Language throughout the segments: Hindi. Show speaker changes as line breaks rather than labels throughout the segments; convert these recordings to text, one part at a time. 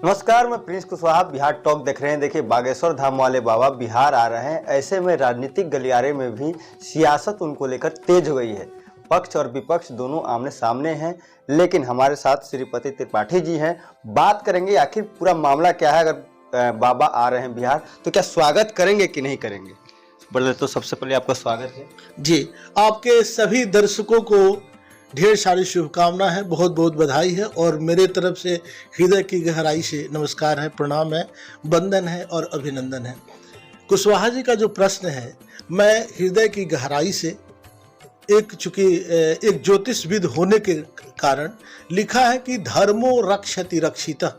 नमस्कार, मैं प्रिंस कुशवाहा बिहार टॉक देख रहे हैं। देखिए, बागेश्वर धाम वाले बाबा बिहार आ रहे हैं। ऐसे में राजनीतिक गलियारे में भी सियासत उनको लेकर तेज हो गई है। पक्ष और विपक्ष दोनों आमने सामने हैं। लेकिन हमारे साथ श्रीपति त्रिपाठी जी हैं। बात करेंगे आखिर पूरा मामला क्या है। अगर बाबा आ रहे हैं बिहार तो क्या स्वागत करेंगे कि नहीं करेंगे? बड़े तो सबसे पहले आपका स्वागत है
जी। आपके सभी दर्शकों को ढेर सारी शुभकामना है, बहुत बहुत बधाई है और मेरे तरफ से हृदय की गहराई से नमस्कार है, प्रणाम है, वंदन है और अभिनंदन है। कुशवाहा जी का जो प्रश्न है, मैं हृदय की गहराई से चूंकि एक ज्योतिषविद होने के कारण लिखा है कि धर्मो रक्षति रक्षितः,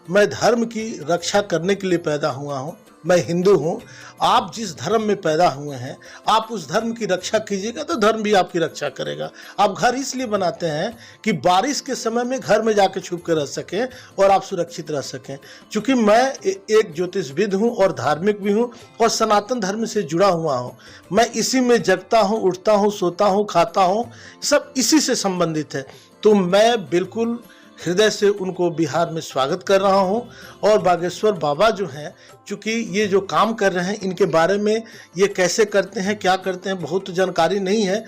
मैं धर्म की रक्षा करने के लिए पैदा हुआ हूँ। मैं हिंदू हूँ। आप जिस धर्म में पैदा हुए हैं, आप उस धर्म की रक्षा कीजिएगा तो धर्म भी आपकी रक्षा करेगा। आप घर इसलिए बनाते हैं कि बारिश के समय में घर में जाके छुप कर रह सकें और आप सुरक्षित रह सकें। चूँकि मैं एक ज्योतिषविद हूँ और धार्मिक भी हूँ और सनातन धर्म से जुड़ा हुआ हूँ। मैं इसी में जगता हूँ, उठता हूँ, सोता हूँ, खाता हूँ, सब इसी से संबंधित है। तो मैं बिल्कुल हृदय से उनको बिहार में स्वागत कर रहा हूं। और बागेश्वर बाबा जो हैं, चूँकि ये जो काम कर रहे हैं, इनके बारे में ये कैसे करते हैं, क्या करते हैं, बहुत जानकारी नहीं है।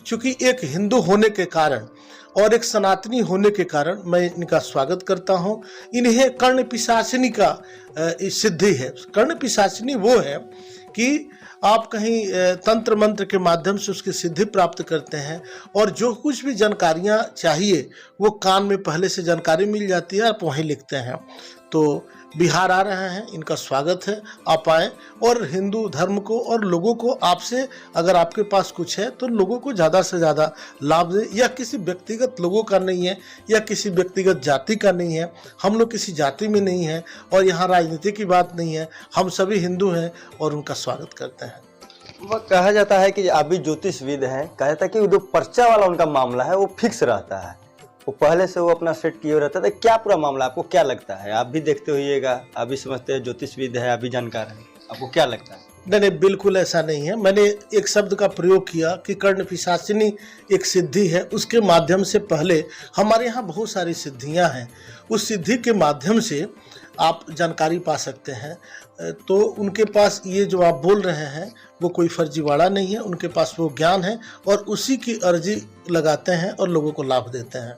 चूँकि एक हिंदू होने के कारण और एक सनातनी होने के कारण मैं इनका स्वागत करता हूं। इन्हें कर्ण पिशाचिनी का सिद्धि है। कर्ण पिशाचिनी वो है कि आप कहीं तंत्र मंत्र के माध्यम से उसकी सिद्धि प्राप्त करते हैं और जो कुछ भी जानकारियां चाहिए वो कान में पहले से जानकारी मिल जाती है, आप वहीं लिखते हैं। तो बिहार आ रहे हैं, इनका स्वागत है, आप आए और हिंदू धर्म को और लोगों को आपसे, अगर आपके पास कुछ है तो लोगों को ज़्यादा से ज़्यादा लाभ दें। यह किसी व्यक्तिगत लोगों का नहीं है या किसी व्यक्तिगत जाति का नहीं है। हम लोग किसी जाति में नहीं हैं और यहाँ राजनीति की बात नहीं है। हम सभी हिंदू हैं और उनका स्वागत करते हैं।
वह कहा जाता है कि आप भी ज्योतिषविद हैं। कहा जाता है कि जो पर्चा वाला उनका मामला है वो फिक्स रहता है, वो पहले से वो अपना सेट किए रहता था। क्या पूरा मामला आपको क्या लगता है? आप भी देखते होइएगा, आप भी समझते हैं, ज्योतिषविद है, आप भी जानकार हैं, आपको क्या लगता है?
नहीं, बिल्कुल ऐसा नहीं है। मैंने एक शब्द का प्रयोग किया कि कर्ण पिशाचिनी एक सिद्धि है। उसके माध्यम से पहले हमारे यहाँ बहुत सारी सिद्धियाँ हैं। उस सिद्धि के माध्यम से आप जानकारी पा सकते हैं। तो उनके पास ये जो आप बोल रहे हैं वो कोई फर्जीवाड़ा नहीं है। उनके पास वो ज्ञान है और उसी की अर्जी लगाते हैं और लोगों को लाभ देते हैं।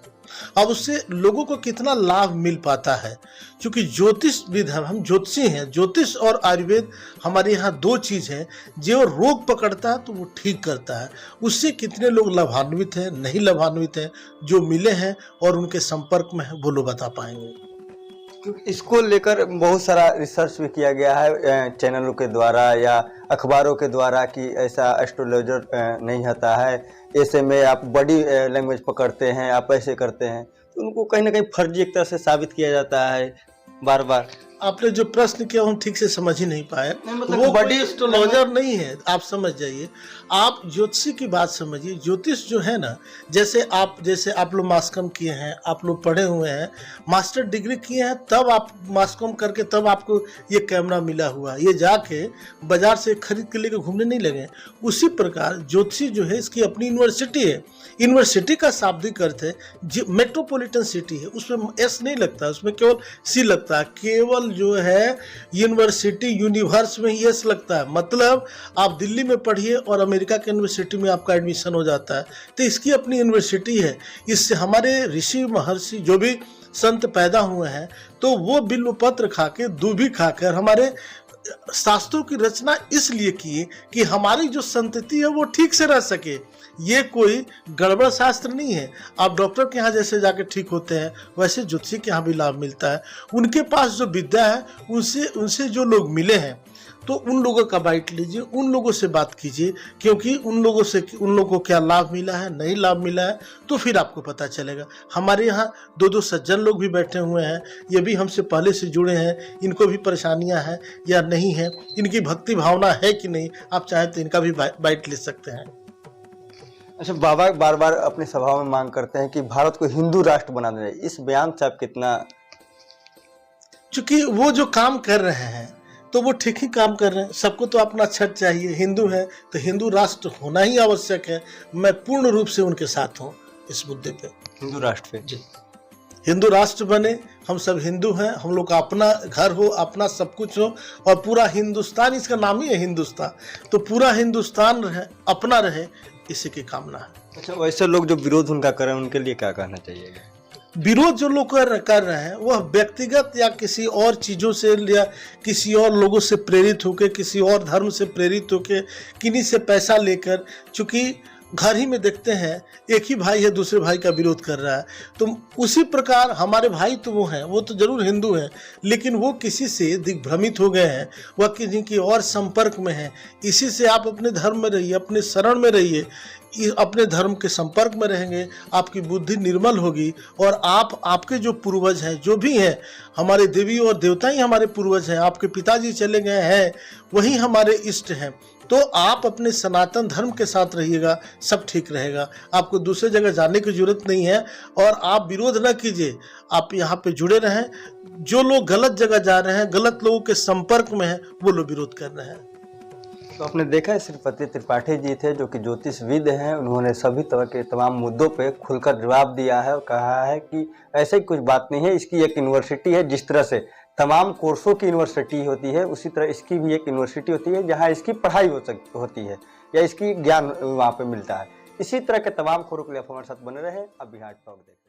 अब उससे लोगों को कितना लाभ मिल पाता है, क्योंकि ज्योतिषविद हम ज्योतिषी हैं। ज्योतिष और आयुर्वेद हमारे यहाँ दो चीज़ है। जो रोग पकड़ता है तो वो ठीक करता है। उससे कितने लोग लाभान्वित हैं, नहीं लाभान्वित हैं, जो मिले हैं और उनके संपर्क में हैं, वो लोग बता पाएंगे।
इसको लेकर बहुत सारा रिसर्च भी किया गया है चैनलों के द्वारा या अखबारों के द्वारा कि ऐसा एस्ट्रोलॉजर नहीं होता है, ऐसे में आप बॉडी लैंग्वेज पकड़ते हैं, आप ऐसे करते हैं। तो उनको कहीं ना कहीं फर्जी एक तरह से साबित किया जाता है बार बार।
आपने जो प्रश्न किया हम ठीक से समझ ही नहीं पाए।
मतलब
वो
बड़ी
एस्ट्रोलॉजर नहीं है, आप समझ जाइए। आप ज्योतिषी की बात समझिए। ज्योतिष जो है ना, जैसे आप लोग मास कॉम किए हैं, आप लोग पढ़े हुए हैं, मास्टर डिग्री किए हैं, तब आप मास कॉम करके तब आपको ये कैमरा मिला हुआ, ये जाके बाजार से खरीद के लेके घूमने नहीं लगे। उसी प्रकार ज्योतिषी जो है, इसकी अपनी यूनिवर्सिटी है। यूनिवर्सिटी का शाब्दिक अर्थ है मेट्रोपॉलिटन सिटी है, उसमें एस नहीं लगता, उसमें केवल सी लगता है। केवल जो है यूनिवर्सिटी यूनिवर्स में ही एस लगता है। मतलब आप दिल्ली में पढ़िए और अमेरिका के यूनिवर्सिटी में आपका एडमिशन हो जाता है। तो इसकी अपनी यूनिवर्सिटी है। इससे हमारे ऋषि महर्षि जो भी संत पैदा हुए हैं, तो वो बिल्व पत्र खा के, दूबी खाकर हमारे शास्त्रों की रचना इसलिए की कि हमारी जो संतति है वो ठीक से रह सके। ये कोई गड़बड़ शास्त्र नहीं है। आप डॉक्टर के यहाँ जैसे जाके ठीक होते हैं, वैसे ज्योतिषी के यहाँ भी लाभ मिलता है। उनके पास जो विद्या है, उनसे जो लोग मिले हैं, तो उन लोगों का बाइट लीजिए, उन लोगों से बात कीजिए, क्योंकि उन लोगों को क्या लाभ मिला है, नहीं लाभ मिला है, तो फिर आपको पता चलेगा। हमारे यहाँ दो दो लोग भी बैठे हुए हैं, ये भी हमसे पहले से जुड़े हैं। इनको भी परेशानियां हैं या नहीं है, इनकी भक्ति भावना है कि नहीं, आप चाहे तो इनका भी बाइट ले सकते हैं।
अच्छा, बाबा बार बार अपनी सभाओं में मांग करते हैं कि भारत को हिंदू राष्ट्र बना देना। इस बयान से आप कितना?
चूंकि वो जो काम कर रहे हैं तो वो ठीक ही काम कर रहे हैं। सबको तो अपना छठ चाहिए। हिंदू है तो हिंदू राष्ट्र होना ही आवश्यक है। मैं पूर्ण रूप से उनके साथ हूँ इस मुद्दे पे।
हिंदू राष्ट्र पे
जी, हिंदू राष्ट्र बने, हम सब हिंदू हैं, हम लोग का अपना घर हो, अपना सब कुछ हो, और पूरा हिंदुस्तान, इसका नाम ही है हिंदुस्तान, तो पूरा हिंदुस्तान रहे, अपना रहे, इसी की कामना है।
अच्छा, वैसे लोग जो विरोध उनका कर रहे हैं उनके लिए क्या कहना चाहिए?
विरोध जो लोग कर रहे हैं वह व्यक्तिगत या किसी और चीज़ों से या किसी और लोगों से प्रेरित होकर, किसी और धर्म से प्रेरित होकर, किन्हीं से पैसा लेकर, चूँकि घर ही में देखते हैं एक ही भाई है दूसरे भाई का विरोध कर रहा है, तो उसी प्रकार हमारे भाई तो वो हैं, वो तो जरूर हिंदू हैं, लेकिन वो किसी से दिग्भ्रमित हो गए हैं, वह किसी की और संपर्क में हैं। इसी से आप अपने धर्म में रहिए, अपने शरण में रहिए, अपने धर्म के संपर्क में रहेंगे, आपकी बुद्धि निर्मल होगी, और आपके जो पूर्वज हैं, जो भी हैं, हमारे देवी और देवता ही हमारे पूर्वज हैं, आपके पिताजी चले गए हैं, वही हमारे इष्ट हैं। तो आप अपने सनातन धर्म के साथ रहिएगा, सब ठीक रहेगा, आपको दूसरे जगह जाने की जरूरत नहीं है, और आप विरोध न कीजिए, आप यहाँ पे जुड़े रहें। जो लोग गलत जगह जा रहे हैं, गलत लोगों के संपर्क में हैं, वो लोग विरोध कर रहे हैं।
तो आपने देखा है श्रीपति त्रिपाठी जी थे जो कि ज्योतिषविद हैं, उन्होंने सभी तरह के तमाम मुद्दों पे खुलकर जवाब दिया है और कहा है कि ऐसे कुछ बात नहीं है, इसकी एक यूनिवर्सिटी है। जिस तरह से तमाम कोर्सों की यूनिवर्सिटी होती है, उसी तरह इसकी भी एक यूनिवर्सिटी होती है जहाँ इसकी पढ़ाई होती है या इसकी ज्ञान वहाँ पे मिलता है। इसी तरह के तमाम खबरों के लिए आप हमारे साथ बने रहे। अब बिहार टॉक देखते हैं।